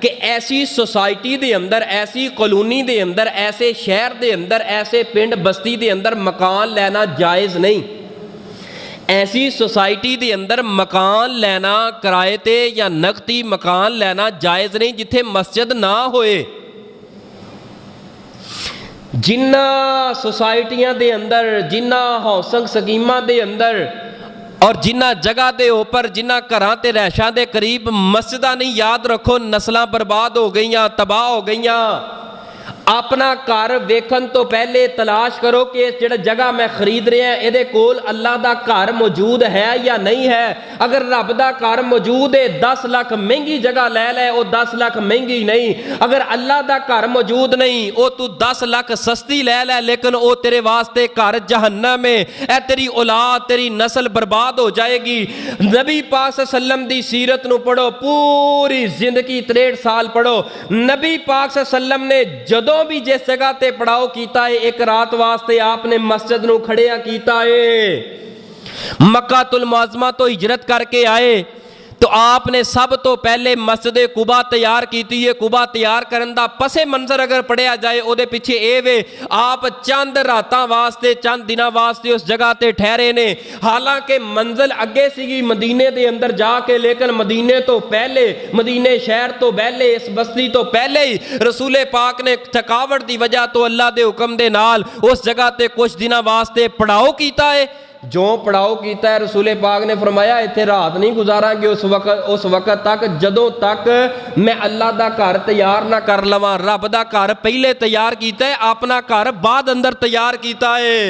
कि ऐसी सोसाइटी दे अंदर, ऐसी कॉलोनी दे अंदर, ऐसे शहर दे अंदर, ऐसे पिंड बस्ती दे अंदर मकान लेना जायज़ नहीं। ऐसी सोसाइटी दे अंदर मकान लेना किराए ते या नकदी मकान लेना जायज़ नहीं जिथे मस्जिद ना होए। जिन्ना सोसाइटियां दे अंदर, जिन्ना हाउसिंग स्कीमां दे अंदर और जिन्ना जगह के उपर, जिन्ना घरां ते रैशां दे करीब मस्जिदां नहीं, याद रखो नस्लां बर्बाद हो गई, तबाह हो गई। अपना घर वेखन तो पहले तलाश करो कि जिहड़ा जगह मैं खरीद रहा ये कोल अल्लाह का घर मौजूद है या नहीं है। अगर रब का घर मौजूद है 10 लाख महंगी जगह ले वो 10 लाख महंगी नहीं। अगर अल्लाह का घर मौजूद नहीं वो तू 10 लाख सस्ती ले लेकिन वो तेरे वास्ते घर जहन्नम है। ए तेरी औलाद, तेरी नस्ल बर्बाद हो जाएगी। नबी पाक सल्लम दी सीरत नूं पढ़ो, पूरी जिंदगी 63 साल पढ़ो। नबी पाक सल्लम ने जदों भी जिस जगह ते पड़ाव किया है, एक रात वास्ते आपने मस्जिद नूं खड़िया किया है। मक्कातुल मुअज़्ज़मा तो हिजरत करके आए तो आपने सब तो पहले मस्जिद कुबा तैयार की है। कुबा तैयार करने का पसे मंजर अगर पढ़िया जाए वो पिछे ये वे, आप चंद रातां वास्ते, चंद दिनों वास्ते उस जगह ते ठहरे ने। हालांकि मंजिल अगे सी मदीने के अंदर जाके, लेकिन मदीने तो पहले, मदीने शहर तो पहले, इस बस्ती तो पहले ही रसूले पाक ने थकावट की वजह तो अल्लाह के हुक्म के नाल उस जगह ते कुछ दिनों वास्ते पड़ाव किया है। जो पड़ाव किया है रसूले पाक ने फरमाया इत्थे रात नहीं गुजारांगे उस वक्त तक जदों तक मैं अल्लाह का घर तैयार ना कर लवां। रब का घर पहले तैयार किया है, अपना घर बाद अंदर तैयार किया है।